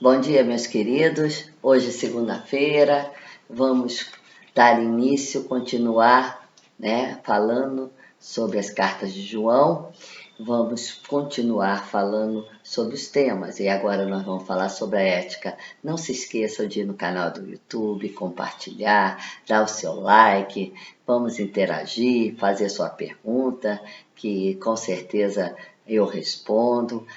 Bom dia, meus queridos. Hoje, segunda-feira, vamos dar início, continuar, falando sobre as cartas de João. Vamos continuar falando sobre os temas e agora nós vamos falar sobre a ética. Não se esqueçam de ir no canal do YouTube, compartilhar, dar o seu like, vamos interagir, fazer sua pergunta, que com certeza eu respondo.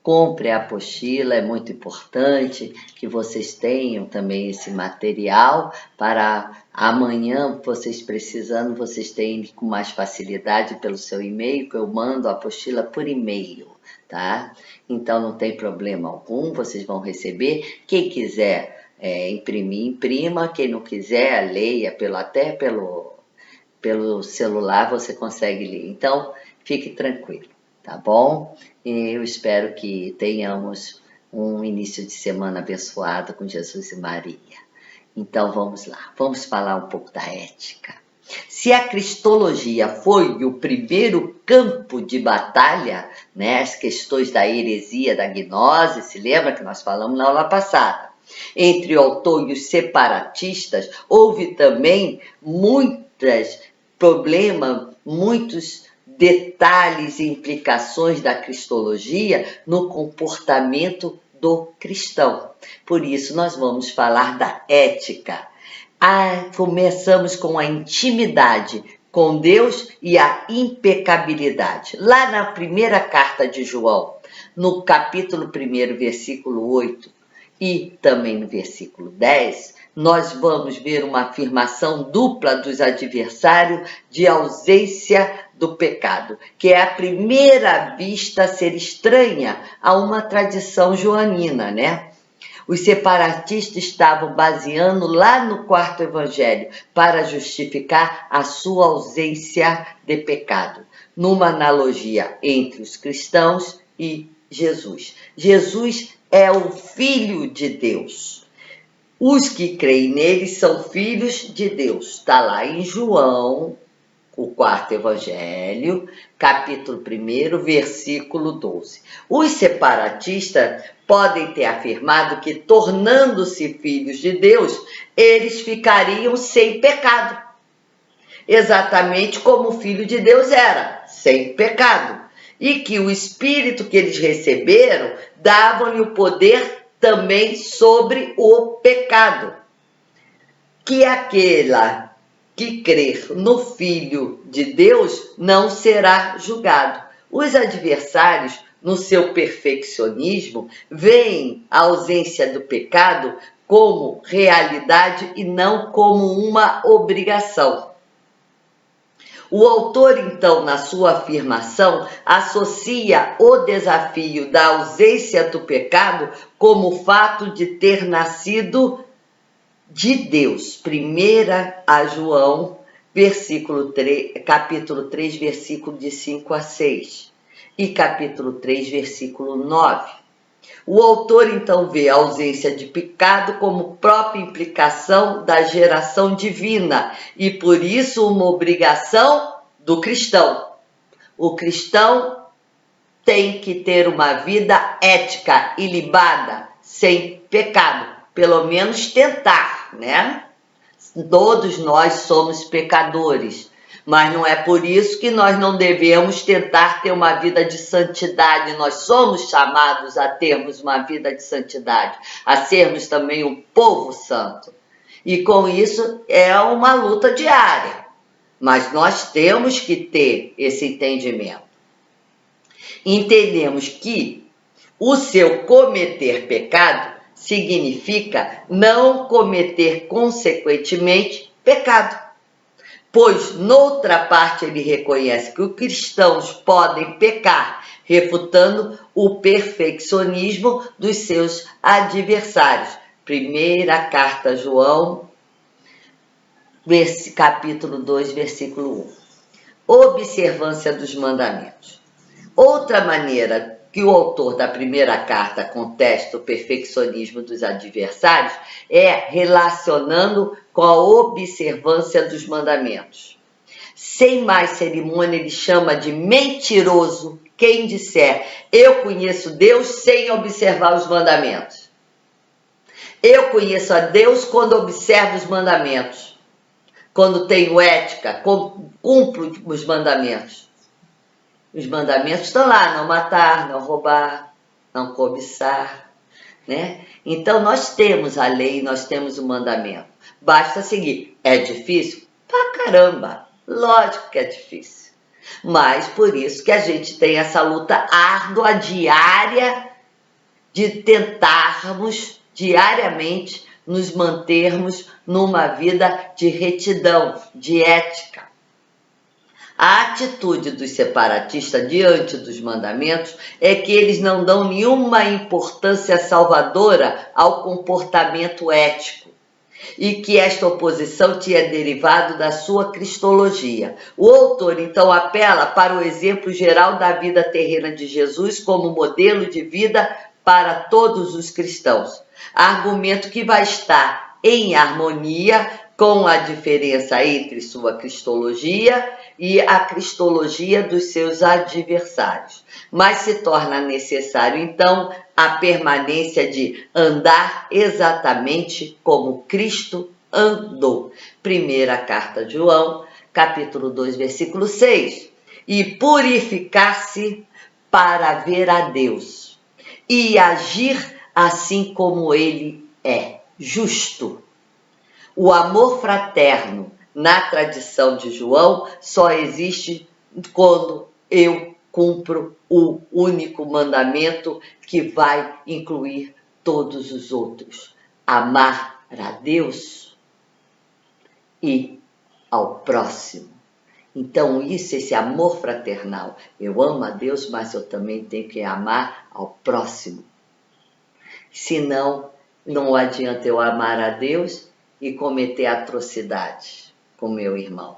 Compre a apostila, é muito importante que vocês tenham também esse material para amanhã, vocês precisando, vocês terem com mais facilidade pelo seu e-mail, que eu mando a apostila por e-mail, tá? Então não tem problema algum, vocês vão receber. Quem quiser imprimir, imprima. Quem não quiser, leia até pelo celular, você consegue ler. Então, fique tranquilo, tá bom? Eu espero que tenhamos um início de semana abençoado com Jesus e Maria. Então vamos lá, vamos falar um pouco da ética. Se a cristologia foi o primeiro campo de batalha, as questões da heresia, da gnose, se lembra que nós falamos na aula passada? Entre o autor e os separatistas, houve também muitos detalhes e implicações da cristologia no comportamento do cristão. Por isso, nós vamos falar da ética. Começamos com a intimidade com Deus e a impecabilidade. Lá na primeira carta de João, no capítulo 1, versículo 8, e também no versículo 10, nós vamos ver uma afirmação dupla dos adversários de ausência do pecado, que é a primeira vista a ser estranha a uma tradição joanina, Os separatistas estavam baseando lá no quarto evangelho para justificar a sua ausência de pecado, numa analogia entre os cristãos e Jesus. Jesus é o Filho de Deus. Os que creem nele são filhos de Deus. Está lá em João, o quarto evangelho, capítulo 1, versículo 12. Os separatistas podem ter afirmado que, tornando-se filhos de Deus, eles ficariam sem pecado. Exatamente como o Filho de Deus era, sem pecado. E que o Espírito que eles receberam dava-lhe o poder também sobre o pecado. Que aquela que crer no Filho de Deus não será julgado. Os adversários, no seu perfeccionismo, veem a ausência do pecado como realidade e não como uma obrigação. O autor, então, na sua afirmação, associa o desafio da ausência do pecado como o fato de ter nascido de Deus. 1 João, capítulo 3, versículo de 5 a 6 e capítulo 3, versículo 9. O autor, então, vê a ausência de pecado como própria implicação da geração divina e, por isso, uma obrigação do cristão. O cristão tem que ter uma vida ética, ilibada, sem pecado. Pelo menos tentar, Todos nós somos pecadores. Mas não é por isso que nós não devemos tentar ter uma vida de santidade. Nós somos chamados a termos uma vida de santidade, a sermos também um povo santo. E com isso é uma luta diária. Mas nós temos que ter esse entendimento. Entendemos que o seu cometer pecado significa não cometer consequentemente pecado. Pois, noutra parte, ele reconhece que os cristãos podem pecar, refutando o perfeccionismo dos seus adversários. Primeira carta a João, capítulo 2, versículo 1. Observância dos mandamentos. Outra maneira que o autor da primeira carta contesta o perfeccionismo dos adversários é relacionando com a observância dos mandamentos. Sem mais cerimônia, ele chama de mentiroso quem disser: eu conheço Deus sem observar os mandamentos. Eu conheço a Deus quando observo os mandamentos, quando tenho ética, cumpro os mandamentos. Os mandamentos estão lá: não matar, não roubar, não cobiçar, né? Então nós temos a lei, nós temos o mandamento. Basta seguir. É difícil? Pra caramba! Lógico que é difícil. Mas por isso que a gente tem essa luta árdua, diária, de tentarmos diariamente nos mantermos numa vida de retidão, de ética. A atitude dos separatistas diante dos mandamentos é que eles não dão nenhuma importância salvadora ao comportamento ético e que esta oposição tinha derivado da sua cristologia. O autor, então, apela para o exemplo geral da vida terrena de Jesus como modelo de vida para todos os cristãos. Argumento que vai estar em harmonia com a diferença entre sua cristologia e a cristologia dos seus adversários. Mas se torna necessário, então, a permanência de andar exatamente como Cristo andou. Primeira carta de João, capítulo 2, versículo 6. E purificar-se para ver a Deus e agir assim como ele é, justo. O amor fraterno, na tradição de João, só existe quando eu cumpro o único mandamento que vai incluir todos os outros: amar a Deus e ao próximo. Então esse amor fraternal, eu amo a Deus, mas eu também tenho que amar ao próximo. Senão, não adianta eu amar a Deus e cometer atrocidades com meu irmão.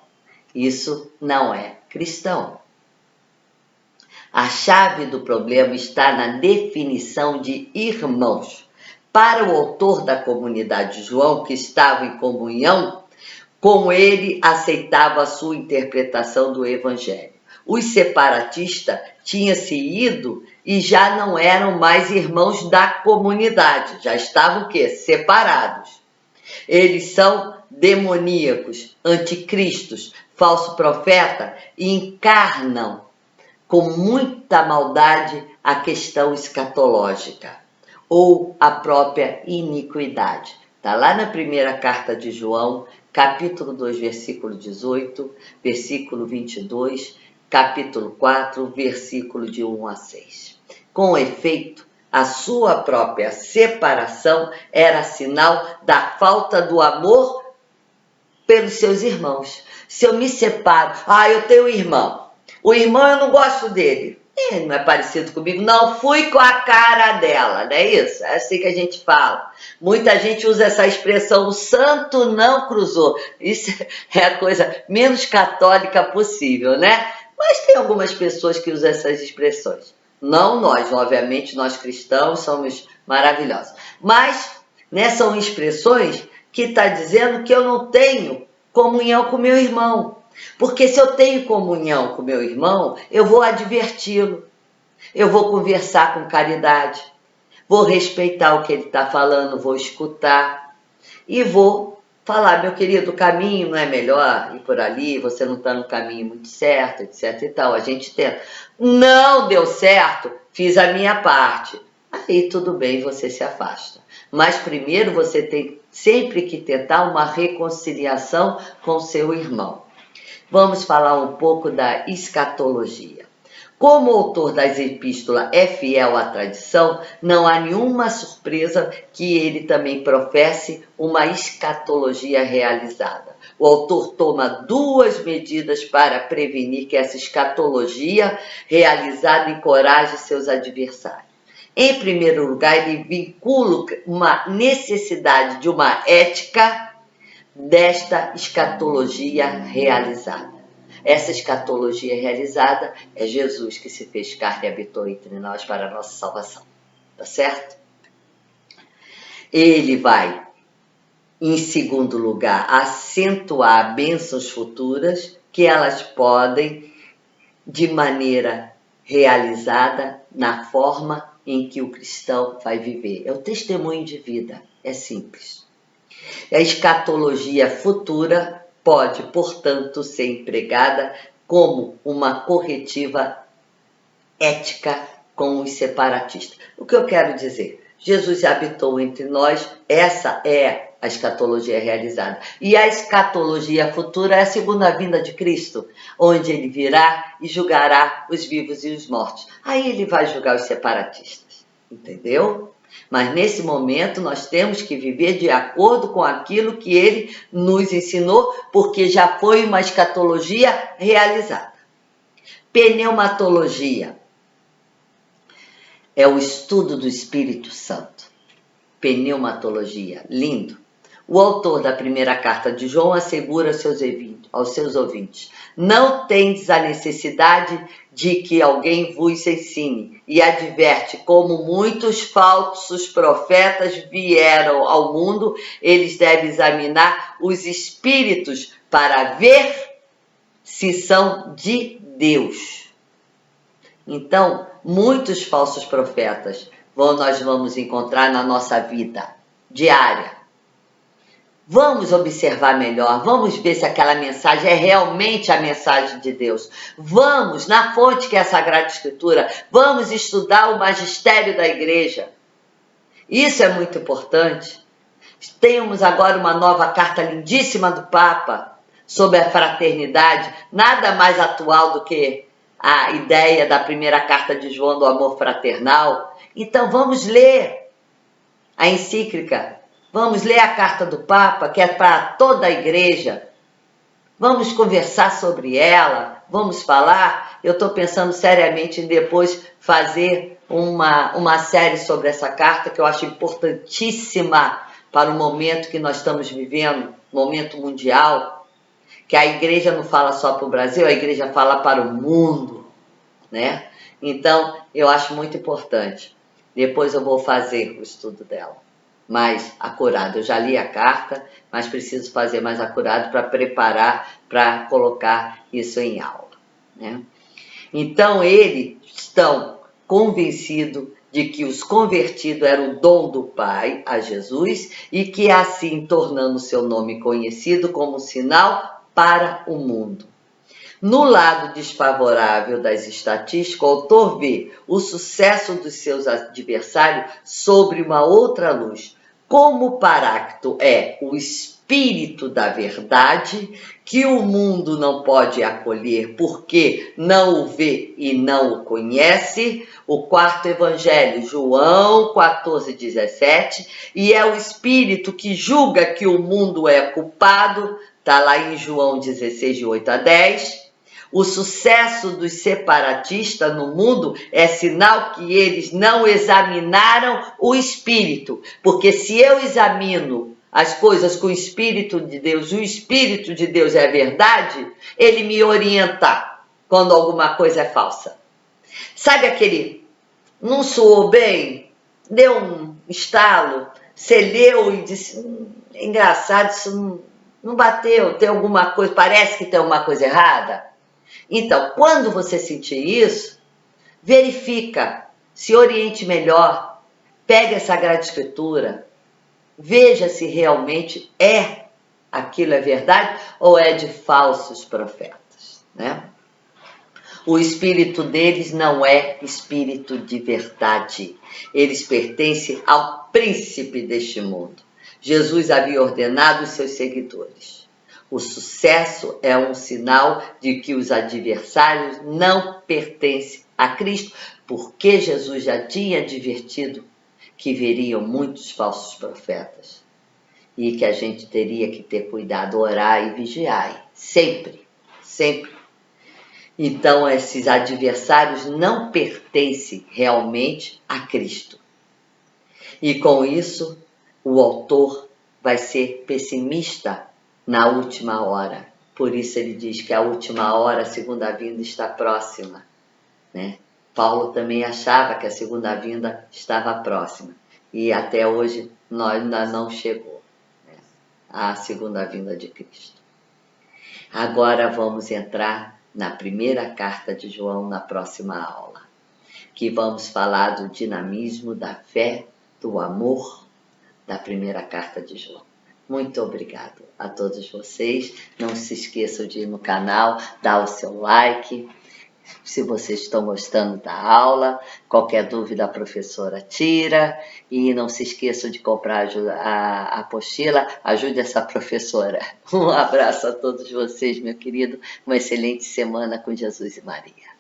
Isso não é cristão. A chave do problema está na definição de irmãos. Para o autor da comunidade de João, que estava em comunhão, com ele aceitava a sua interpretação do evangelho. Os separatistas tinham se ido e já não eram mais irmãos da comunidade, já estavam o quê? Separados. Eles são demoníacos, anticristos, falso profeta e encarnam com muita maldade a questão escatológica ou a própria iniquidade. Está lá na primeira carta de João, capítulo 2, versículo 18, versículo 22, capítulo 4, versículo de 1 a 6. Com efeito, a sua própria separação era sinal da falta do amor pelos seus irmãos. Se eu me separo, eu tenho um irmão. O irmão, eu não gosto dele. Ele não é parecido comigo. Não fui com a cara dela, não é isso? É assim que a gente fala. Muita gente usa essa expressão: o santo não cruzou. Isso é a coisa menos católica possível, né? Mas tem algumas pessoas que usam essas expressões. Não nós, obviamente, nós cristãos somos maravilhosos. Mas, né, são expressões que está dizendo que eu não tenho comunhão com meu irmão. Porque se eu tenho comunhão com meu irmão, eu vou adverti-lo, eu vou conversar com caridade, vou respeitar o que ele está falando, vou escutar e vou falar: meu querido, o caminho não é melhor ir por ali, você não está no caminho muito certo, etc e tal. A gente tenta. Não deu certo, fiz a minha parte. Aí tudo bem, você se afasta. Mas primeiro você tem sempre que tentar uma reconciliação com seu irmão. Vamos falar um pouco da escatologia. Como o autor das epístolas é fiel à tradição, não há nenhuma surpresa que ele também professe uma escatologia realizada. O autor toma duas medidas para prevenir que essa escatologia realizada encoraje seus adversários. Em primeiro lugar, ele vincula uma necessidade de uma ética desta escatologia realizada. Essa escatologia realizada é Jesus, que se fez carne e habitou entre nós para a nossa salvação. Tá certo? Ele vai, em segundo lugar, acentuar bênçãos futuras que elas podem, de maneira realizada, na forma em que o cristão vai viver. É o testemunho de vida, é simples. A escatologia futura pode, portanto, ser empregada como uma corretiva ética com os separatistas. O que eu quero dizer? Jesus habitou entre nós, essa é a escatologia realizada. E a escatologia futura é a segunda vinda de Cristo, onde ele virá e julgará os vivos e os mortos. Aí ele vai julgar os separatistas, entendeu? Mas nesse momento nós temos que viver de acordo com aquilo que ele nos ensinou, porque já foi uma escatologia realizada. Pneumatologia é o estudo do Espírito Santo. Pneumatologia, lindo. O autor da primeira carta de João assegura aos seus ouvintes: não tendes a necessidade de que alguém vos ensine, e adverte como muitos falsos profetas vieram ao mundo, eles devem examinar os espíritos para ver se são de Deus. Então, muitos falsos profetas nós vamos encontrar na nossa vida diária. Vamos observar melhor, vamos ver se aquela mensagem é realmente a mensagem de Deus. Vamos na fonte que é a Sagrada Escritura, vamos estudar o magistério da igreja. Isso é muito importante. Temos agora uma nova carta lindíssima do Papa sobre a fraternidade, nada mais atual do que a ideia da primeira carta de João do amor fraternal. Então vamos ler a encíclica, vamos ler a carta do Papa, que é para toda a igreja. Vamos conversar sobre ela, vamos falar. Eu estou pensando seriamente em depois fazer uma série sobre essa carta, que eu acho importantíssima para o momento que nós estamos vivendo, momento mundial, que a igreja não fala só para o Brasil, a igreja fala para o mundo, né? Então, eu acho muito importante. Depois eu vou fazer o estudo dela mais acurado. Eu já li a carta, mas preciso fazer mais acurado para preparar, para colocar isso em aula, né? Então, eles estão convencidos de que os convertidos eram o dom do Pai a Jesus e que assim tornando seu nome conhecido como sinal para o mundo. No lado desfavorável das estatísticas, o autor vê o sucesso dos seus adversários sobre uma outra luz. Como o Paráclito é o espírito da verdade, que o mundo não pode acolher porque não o vê e não o conhece, o quarto evangelho, João 14:17, e é o espírito que julga que o mundo é culpado, está lá em João 16, de 8 a 10, o sucesso dos separatistas no mundo é sinal que eles não examinaram o Espírito. Porque se eu examino as coisas com o Espírito de Deus, o Espírito de Deus é a verdade, ele me orienta quando alguma coisa é falsa. Sabe aquele, não soou bem, deu um estalo, você leu e disse, engraçado, isso não bateu, tem alguma coisa, parece que tem alguma coisa errada? Então, quando você sentir isso, verifica, se oriente melhor, pegue a Sagrada Escritura, veja se realmente aquilo é verdade ou é de falsos profetas, né? O espírito deles não é espírito de verdade. Eles pertencem ao príncipe deste mundo. Jesus havia ordenado os seus seguidores. O sucesso é um sinal de que os adversários não pertencem a Cristo, porque Jesus já tinha advertido que veriam muitos falsos profetas e que a gente teria que ter cuidado, orar e vigiar, sempre, sempre. Então, esses adversários não pertencem realmente a Cristo. E com isso, o autor vai ser pessimista na última hora. Por isso ele diz que a última hora, a segunda vinda, está próxima, né? Paulo também achava que a segunda vinda estava próxima. E até hoje nós ainda não chegou, né, a segunda vinda de Cristo. Agora vamos entrar na primeira carta de João na próxima aula. que vamos falar do dinamismo da fé, do amor, da primeira carta de João. Muito obrigado a todos vocês. Não se esqueçam de ir no canal, dar o seu like. Se vocês estão gostando da aula, qualquer dúvida a professora tira. E não se esqueçam de comprar a apostila. Ajude essa professora. Um abraço a todos vocês, meu querido. Uma excelente semana com Jesus e Maria.